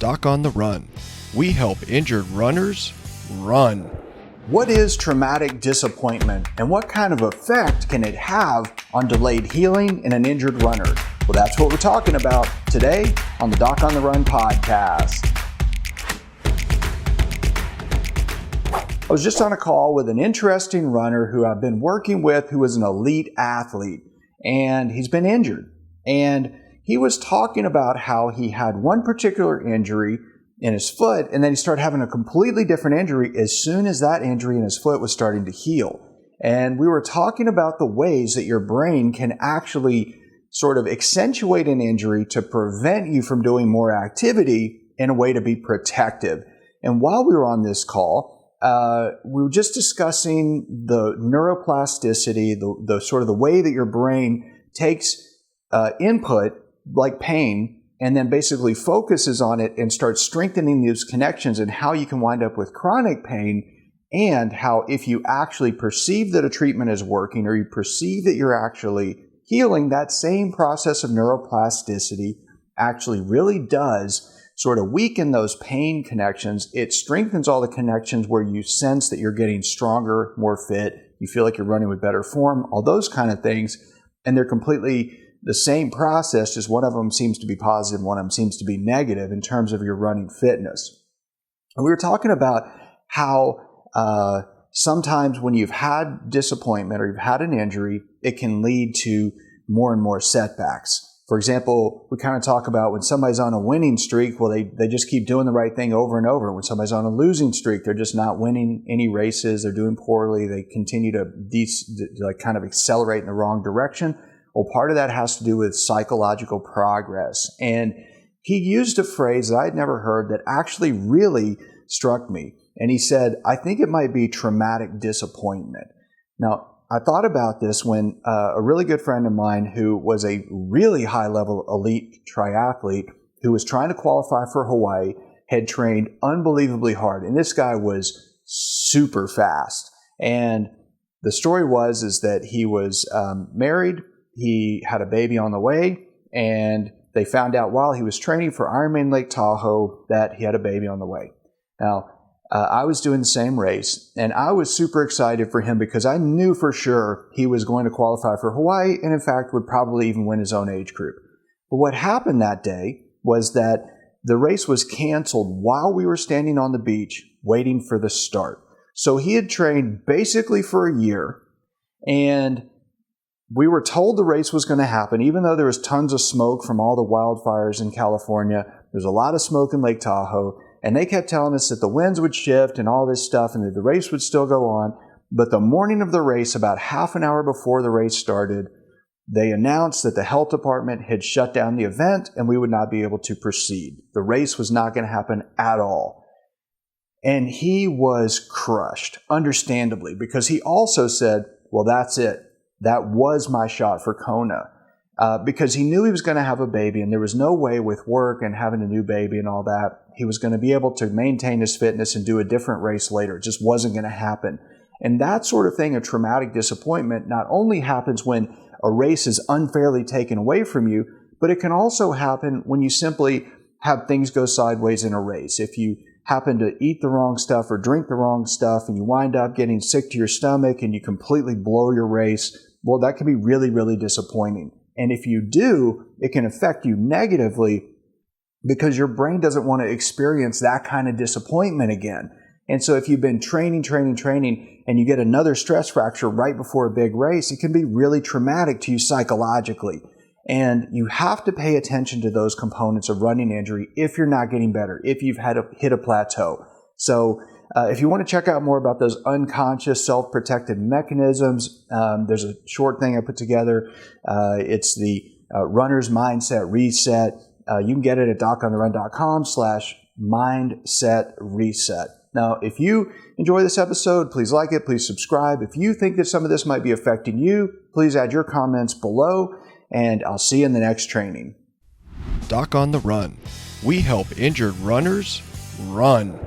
Doc on the Run. We help injured runners run. What is traumatic disappointment and what kind of effect can it have on delayed healing in an injured runner? Well, that's what we're talking about today on the Doc on the Run podcast. I was just on a call with an interesting runner who I've been working with who is an elite athlete, and he's been injured. And he was talking about how he had one particular injury in his foot, and then he started having a completely different injury as soon as that injury in his foot was starting to heal. And we were talking about the ways that your brain can actually sort of accentuate an injury to prevent you from doing more activity in a way to be protective. And while we were on this call, we were just discussing the neuroplasticity, the sort of the way that your brain takes input like pain and then basically focuses on it and starts strengthening those connections, and how you can wind up with chronic pain, and how if you actually perceive that a treatment is working or you perceive that you're actually healing, that same process of neuroplasticity actually really does sort of weaken those pain connections. It strengthens all the connections where you sense that you're getting stronger, more fit, you feel like you're running with better form, all those kind of things. And they're completely the same process, just one of them seems to be positive, one of them seems to be negative in terms of your running fitness. And we were talking about how sometimes when you've had disappointment or you've had an injury, it can lead to more and more setbacks. For example, we kind of talk about when somebody's on a winning streak, well, they just keep doing the right thing over and over. When somebody's on a losing streak, they're just not winning any races, they're doing poorly, they continue to kind of accelerate in the wrong direction. Well, part of that has to do with psychological progress. And he used a phrase that I'd never heard that actually really struck me. And he said, I think it might be traumatic disappointment. Now, I thought about this when a really good friend of mine who was a really high-level elite triathlete who was trying to qualify for Hawaii had trained unbelievably hard. And this guy was super fast. And the story is that he was married. He had a baby on the way, and they found out while he was training for Ironman Lake Tahoe that he had a baby on the way. Now, I was doing the same race, and I was super excited for him because I knew for sure he was going to qualify for Hawaii and, in fact, would probably even win his own age group. But what happened that day was that the race was canceled while we were standing on the beach waiting for the start. So he had trained basically for a year, and we were told the race was going to happen, even though there was tons of smoke from all the wildfires in California. There's a lot of smoke in Lake Tahoe, and they kept telling us that the winds would shift and all this stuff and that the race would still go on. But the morning of the race, about half an hour before the race started, they announced that the health department had shut down the event and we would not be able to proceed. The race was not going to happen at all. And he was crushed, understandably, because he also said, well, that's it. That was my shot for Kona, because he knew he was going to have a baby, and there was no way with work and having a new baby and all that, he was going to be able to maintain his fitness and do a different race later. It just wasn't going to happen. And that sort of thing, a traumatic disappointment, not only happens when a race is unfairly taken away from you, but it can also happen when you simply have things go sideways in a race. If you happen to eat the wrong stuff or drink the wrong stuff and you wind up getting sick to your stomach and you completely blow your race, well, that can be really, really disappointing. And if you do, it can affect you negatively because your brain doesn't want to experience that kind of disappointment again. And so if you've been training, and you get another stress fracture right before a big race, it can be really traumatic to you psychologically. And you have to pay attention to those components of running injury if you're not getting better, if you've hit a plateau. So if you want to check out more about those unconscious self-protective mechanisms, there's a short thing I put together. It's the Runner's Mindset Reset. You can get it at docontherun.com/mindset reset. Now, if you enjoy this episode, please like it, please subscribe. If you think that some of this might be affecting you, please add your comments below, and I'll see you in the next training. Doc on the Run. We help injured runners run.